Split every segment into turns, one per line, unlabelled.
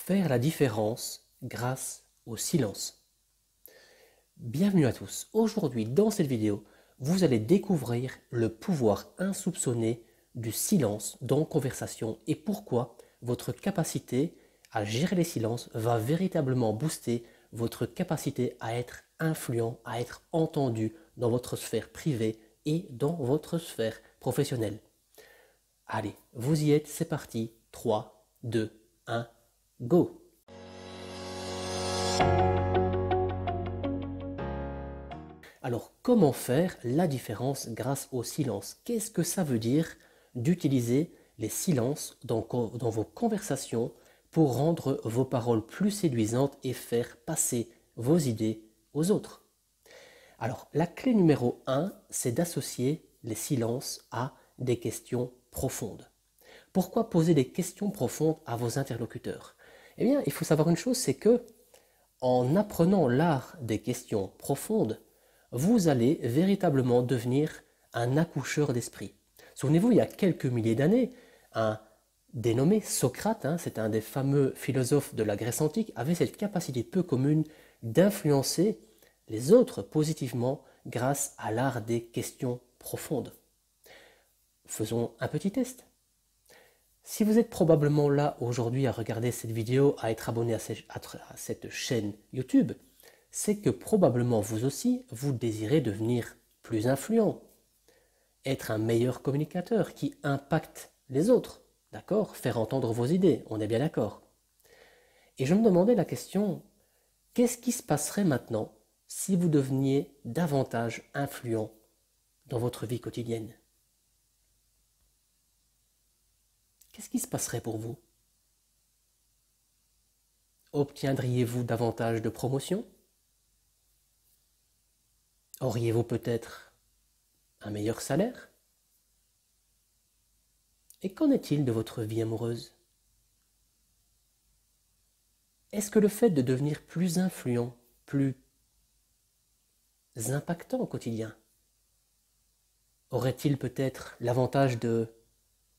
Faire la différence grâce au silence. Bienvenue à tous. Aujourd'hui, dans cette vidéo, vous allez découvrir le pouvoir insoupçonné du silence dans conversation et pourquoi votre capacité à gérer les silences va véritablement booster votre capacité à être influent, à être entendu dans votre sphère privée et dans votre sphère professionnelle. Allez, vous y êtes, c'est parti. 3, 2, 1, go! Alors, comment faire la différence grâce au silence? Qu'est-ce que ça veut dire d'utiliser les silences dans vos conversations pour rendre vos paroles plus séduisantes et faire passer vos idées aux autres? Alors, la clé numéro 1, c'est d'associer les silences à des questions profondes. Pourquoi poser des questions profondes à vos interlocuteurs? Eh bien, il faut savoir une chose, c'est que en apprenant l'art des questions profondes, vous allez véritablement devenir un accoucheur d'esprit. Souvenez-vous, il y a quelques milliers d'années, un dénommé Socrate, c'est un des fameux philosophes de la Grèce antique, avait cette capacité peu commune d'influencer les autres positivement grâce à l'art des questions profondes. Faisons un petit test. Si vous êtes probablement là aujourd'hui à regarder cette vidéo, à être abonné à cette chaîne YouTube, c'est que probablement vous aussi, vous désirez devenir plus influent, être un meilleur communicateur qui impacte les autres, d'accord? Faire entendre vos idées, on est bien d'accord. Et je me demandais la question, qu'est-ce qui se passerait maintenant si vous deveniez davantage influent dans votre vie quotidienne? Qu'est-ce qui se passerait pour vous? Obtiendriez-vous davantage de promotion? Auriez-vous peut-être un meilleur salaire? Et qu'en est-il de votre vie amoureuse? Est-ce que le fait de devenir plus influent, plus impactant au quotidien, aurait-il peut-être l'avantage de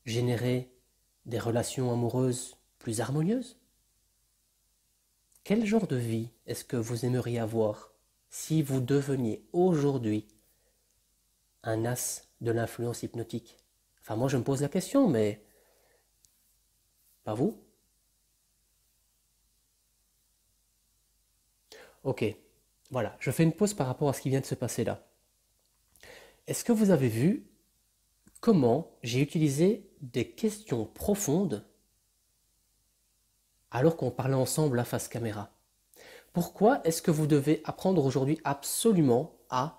générer des relations amoureuses plus harmonieuses? Quel genre de vie est-ce que vous aimeriez avoir si vous deveniez aujourd'hui un as de l'influence hypnotique? Enfin, moi je me pose la question, mais pas vous? Ok, voilà, je fais une pause par rapport à ce qui vient de se passer là. Est-ce que vous avez vu comment j'ai utilisé des questions profondes alors qu'on parlait ensemble à face caméra? Pourquoi est-ce que vous devez apprendre aujourd'hui absolument à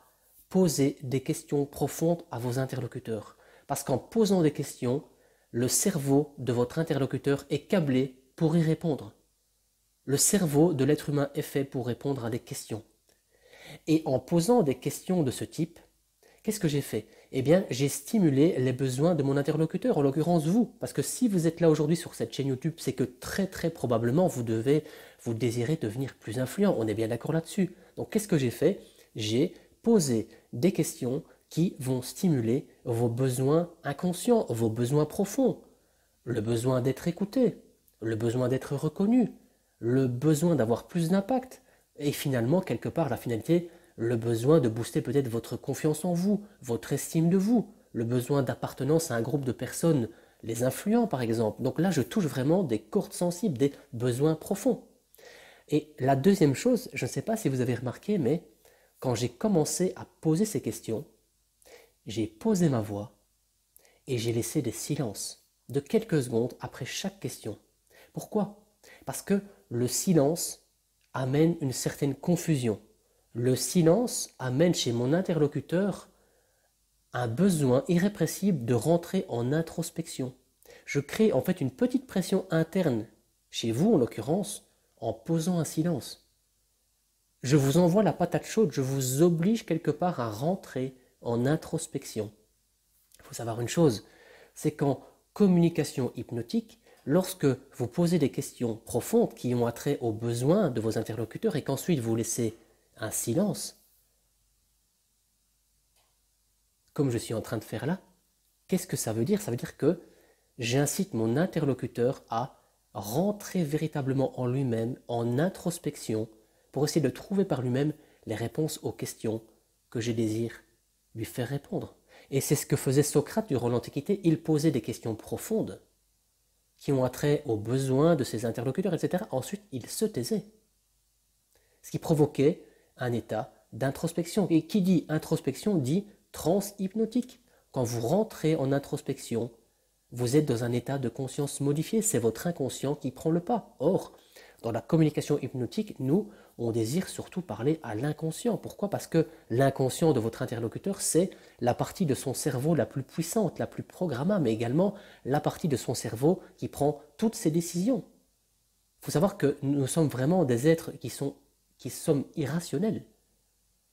poser des questions profondes à vos interlocuteurs? Parce qu'en posant des questions, le cerveau de votre interlocuteur est câblé pour y répondre. Le cerveau de l'être humain est fait pour répondre à des questions. Et en posant des questions de ce type, qu'est-ce que j'ai fait? Eh bien, j'ai stimulé les besoins de mon interlocuteur, en l'occurrence vous. Parce que si vous êtes là aujourd'hui sur cette chaîne YouTube, c'est que très probablement vous désirez devenir plus influent. On est bien d'accord là-dessus. Donc, qu'est-ce que j'ai fait? J'ai posé des questions qui vont stimuler vos besoins inconscients, vos besoins profonds. Le besoin d'être écouté, le besoin d'être reconnu, le besoin d'avoir plus d'impact. Et finalement, quelque part, la finalité, le besoin de booster peut-être votre confiance en vous, votre estime de vous, le besoin d'appartenance à un groupe de personnes, les influents par exemple. Donc là, je touche vraiment des cordes sensibles, des besoins profonds. Et la deuxième chose, je ne sais pas si vous avez remarqué, mais quand j'ai commencé à poser ces questions, j'ai posé ma voix et j'ai laissé des silences de quelques secondes après chaque question. Pourquoi? Parce que le silence amène une certaine confusion. Le silence amène chez mon interlocuteur un besoin irrépressible de rentrer en introspection. Je crée en fait une petite pression interne, chez vous en l'occurrence, en posant un silence. Je vous envoie la patate chaude, je vous oblige quelque part à rentrer en introspection. Il faut savoir une chose, c'est qu'en communication hypnotique, lorsque vous posez des questions profondes qui ont attrait aux besoins de vos interlocuteurs et qu'ensuite vous laissez un silence, comme je suis en train de faire là, qu'est-ce que ça veut dire? Ça veut dire que j'incite mon interlocuteur à rentrer véritablement en lui-même, en introspection, pour essayer de trouver par lui-même les réponses aux questions que je désire lui faire répondre. Et c'est ce que faisait Socrate durant l'Antiquité. Il posait des questions profondes qui ont attrait aux besoins de ses interlocuteurs, etc. Ensuite, il se taisait. Ce qui provoquait un état d'introspection. Et qui dit introspection dit transhypnotique. Quand vous rentrez en introspection, vous êtes dans un état de conscience modifié. C'est votre inconscient qui prend le pas. Or, dans la communication hypnotique, nous, on désire surtout parler à l'inconscient. Pourquoi? Parce que l'inconscient de votre interlocuteur, c'est la partie de son cerveau la plus puissante, la plus programmable, mais également la partie de son cerveau qui prend toutes ses décisions. Il faut savoir que nous sommes vraiment des êtres qui sommes irrationnels.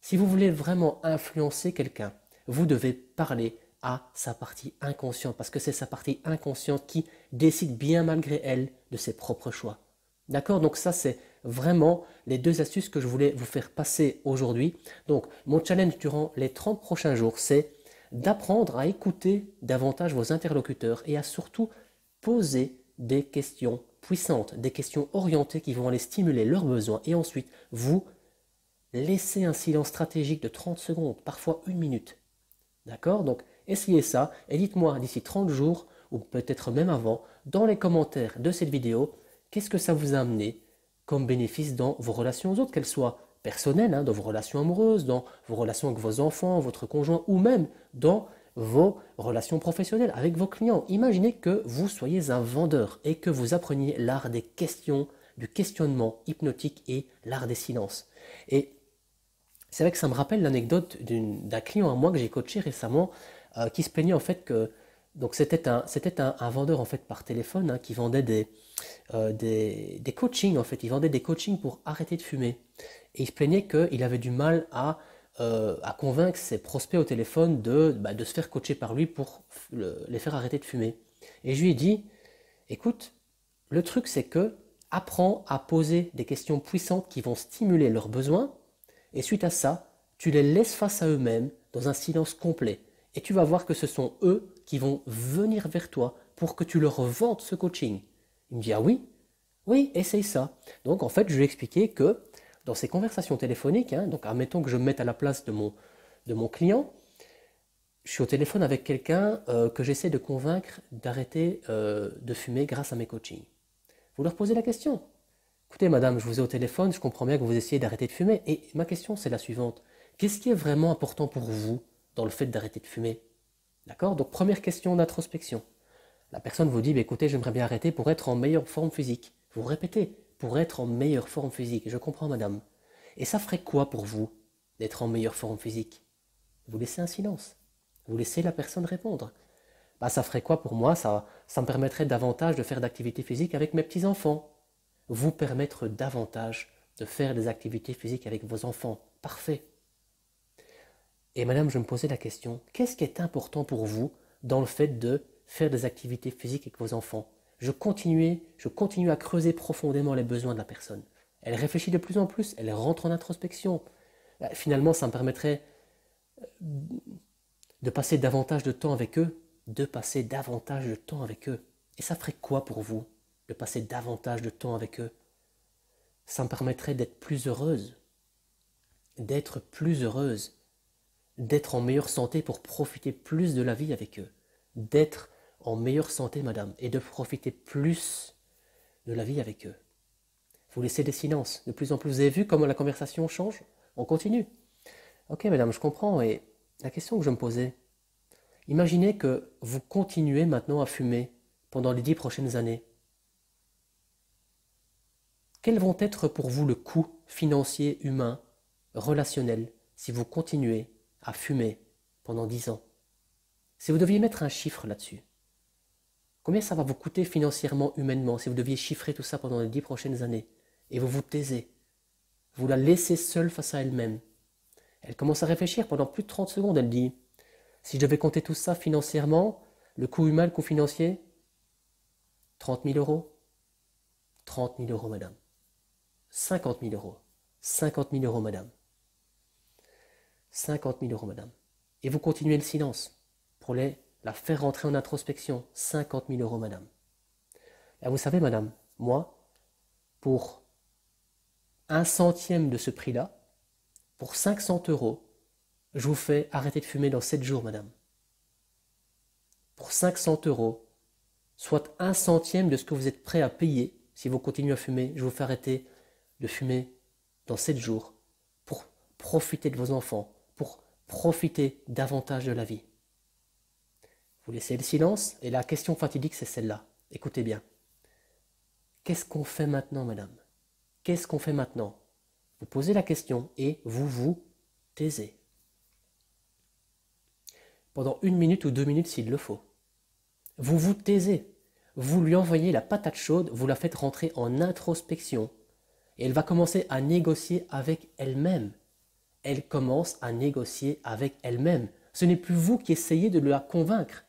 Si vous voulez vraiment influencer quelqu'un, vous devez parler à sa partie inconsciente, parce que c'est sa partie inconsciente qui décide bien malgré elle de ses propres choix. D'accord? Donc ça, c'est vraiment les deux astuces que je voulais vous faire passer aujourd'hui. Donc, mon challenge durant les 30 prochains jours, c'est d'apprendre à écouter davantage vos interlocuteurs et à surtout poser des questions puissantes, des questions orientées qui vont aller stimuler leurs besoins. Et ensuite, vous laissez un silence stratégique de 30 secondes, parfois 1 minute. D'accord? Donc, essayez ça et dites-moi d'ici 30 jours, ou peut-être même avant, dans les commentaires de cette vidéo, qu'est-ce que ça vous a amené comme bénéfice dans vos relations aux autres, qu'elles soient personnelles, dans vos relations amoureuses, dans vos relations avec vos enfants, votre conjoint, ou même dans vos relations professionnelles avec vos clients. Imaginez que vous soyez un vendeur et que vous appreniez l'art des questions, du questionnement hypnotique et l'art des silences. Et c'est vrai que ça me rappelle l'anecdote d'un client à moi que j'ai coaché récemment qui se plaignait en fait que donc c'était un vendeur en fait par téléphone qui vendait des coachings en fait. Il vendait des coachings pour arrêter de fumer. Et il se plaignait qu'il avait du mal à convaincre ses prospects au téléphone de se faire coacher par lui pour les faire arrêter de fumer. Et je lui ai dit, écoute, le truc c'est que apprends à poser des questions puissantes qui vont stimuler leurs besoins. Et suite à ça, tu les laisses face à eux-mêmes dans un silence complet. Et tu vas voir que ce sont eux qui vont venir vers toi pour que tu leur vendes ce coaching. Il me dit, ah oui, oui, essaye ça. Donc en fait, je lui ai expliqué que dans ces conversations téléphoniques, donc admettons que je me mette à la place de mon client, je suis au téléphone avec quelqu'un que j'essaie de convaincre d'arrêter de fumer grâce à mes coachings. Vous leur posez la question. Écoutez, madame, je vous ai au téléphone, je comprends bien que vous essayez d'arrêter de fumer. Et ma question, c'est la suivante. Qu'est-ce qui est vraiment important pour vous dans le fait d'arrêter de fumer? D'accord? Donc, première question d'introspection. La personne vous dit, écoutez, j'aimerais bien arrêter pour être en meilleure forme physique. Vous répétez, pour être en meilleure forme physique. Je comprends, madame. Et ça ferait quoi pour vous d'être en meilleure forme physique? Vous laissez un silence. Vous laissez la personne répondre. Ça ferait quoi pour moi? Ça me permettrait davantage de faire d'activités physiques avec mes petits-enfants. Vous permettre davantage de faire des activités physiques avec vos enfants. Parfait. Et madame, je me posais la question, qu'est-ce qui est important pour vous dans le fait de faire des activités physiques avec vos enfants? Je continue à creuser profondément les besoins de la personne. Elle réfléchit de plus en plus, elle rentre en introspection. Finalement, ça me permettrait de passer davantage de temps avec eux, Et ça ferait quoi pour vous de passer davantage de temps avec eux? Ça me permettrait d'être plus heureuse, d'être en meilleure santé pour profiter plus de la vie avec eux, d'être en meilleure santé, madame, et de profiter plus de la vie avec eux. Vous laissez des silences, de plus en plus. Vous avez vu comment la conversation change? On continue. Ok, madame, je comprends. Et la question que je me posais, imaginez que vous continuez maintenant à fumer pendant les 10 prochaines années. Quels vont être pour vous le coût financier, humain, relationnel, si vous continuez à fumer pendant 10 ans? Si vous deviez mettre un chiffre là-dessus, combien ça va vous coûter financièrement, humainement, si vous deviez chiffrer tout ça pendant les 10 prochaines années? Et vous vous taisez, vous la laissez seule face à elle-même. Elle commence à réfléchir pendant plus de 30 secondes, elle dit, si je devais compter tout ça financièrement, le coût humain, le coût financier, 30 000 euros. 30 000 euros, madame. 50 000 euros. 50 000 euros, madame. 50 000 euros, madame. Et vous continuez le silence pour la faire rentrer en introspection. 50 000 euros, madame. Et vous savez, madame, Moi, pour 1/100 de ce prix-là, pour 500 €, je vous fais arrêter de fumer dans 7 jours, madame. Pour 500 €, soit 1/100 de ce que vous êtes prêt à payer, si vous continuez à fumer, je vous fais arrêter de fumer dans 7 jours pour profiter de vos enfants, pour profiter davantage de la vie. Vous laissez le silence et la question fatidique, c'est celle-là. Écoutez bien. Qu'est-ce qu'on fait maintenant, madame? Qu'est-ce qu'on fait maintenant? Vous posez la question et vous vous taisez. Pendant 1 minute ou 2 minutes s'il le faut. Vous vous taisez. Vous lui envoyez la patate chaude, vous la faites rentrer en introspection. Et elle va commencer à négocier avec elle-même. Elle commence à négocier avec elle-même. Ce n'est plus vous qui essayez de la convaincre.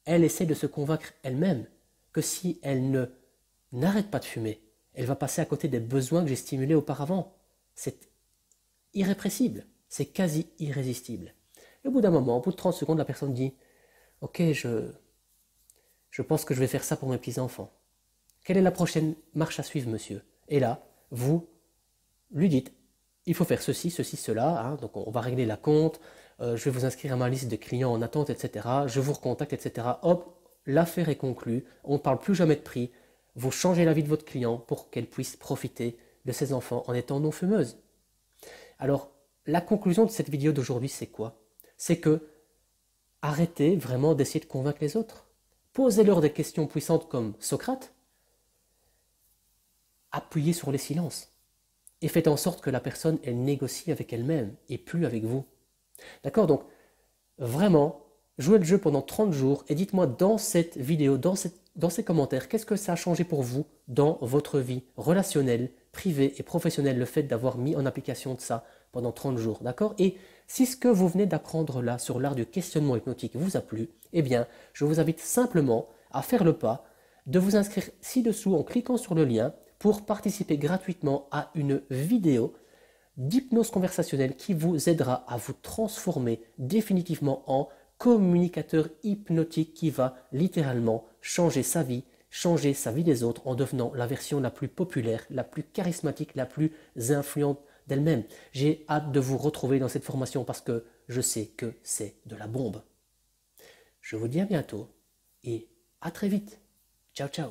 Elle essaie de se convaincre elle-même que si elle n'arrête pas de fumer, elle va passer à côté des besoins que j'ai stimulés auparavant. C'est irrépressible, c'est quasi irrésistible. Et au bout d'un moment, au bout de 30 secondes, la personne dit « Ok, je pense que je vais faire ça pour mes petits-enfants. Quelle est la prochaine marche à suivre, monsieur ?» Et là, vous lui dites « Il faut faire ceci, ceci, cela, hein, donc on va régler la compte, je vais vous inscrire à ma liste de clients en attente, etc. Je vous recontacte, etc. » Hop, l'affaire est conclue, on ne parle plus jamais de prix, vous changez la vie de votre client pour qu'elle puisse profiter de ses enfants en étant non fumeuse. Alors, la conclusion de cette vidéo d'aujourd'hui, c'est quoi? C'est que arrêtez vraiment d'essayer de convaincre les autres. Posez-leur des questions puissantes comme Socrate. Appuyez sur les silences. Et faites en sorte que la personne, elle négocie avec elle-même et plus avec vous. D'accord? Donc, vraiment, jouez le jeu pendant 30 jours et dites-moi dans cette vidéo, dans ces commentaires, qu'est-ce que ça a changé pour vous dans votre vie relationnelle, privée et professionnelle, le fait d'avoir mis en application de ça pendant 30 jours. D'accord? Et si ce que vous venez d'apprendre là sur l'art du questionnement hypnotique vous a plu, eh bien, je vous invite simplement à faire le pas de vous inscrire ci-dessous en cliquant sur le lien pour participer gratuitement à une vidéo d'hypnose conversationnelle qui vous aidera à vous transformer définitivement en communicateur hypnotique qui va littéralement changer sa vie des autres en devenant la version la plus populaire, la plus charismatique, la plus influente d'elle-même. J'ai hâte de vous retrouver dans cette formation parce que je sais que c'est de la bombe. Je vous dis à bientôt et à très vite. Ciao, ciao.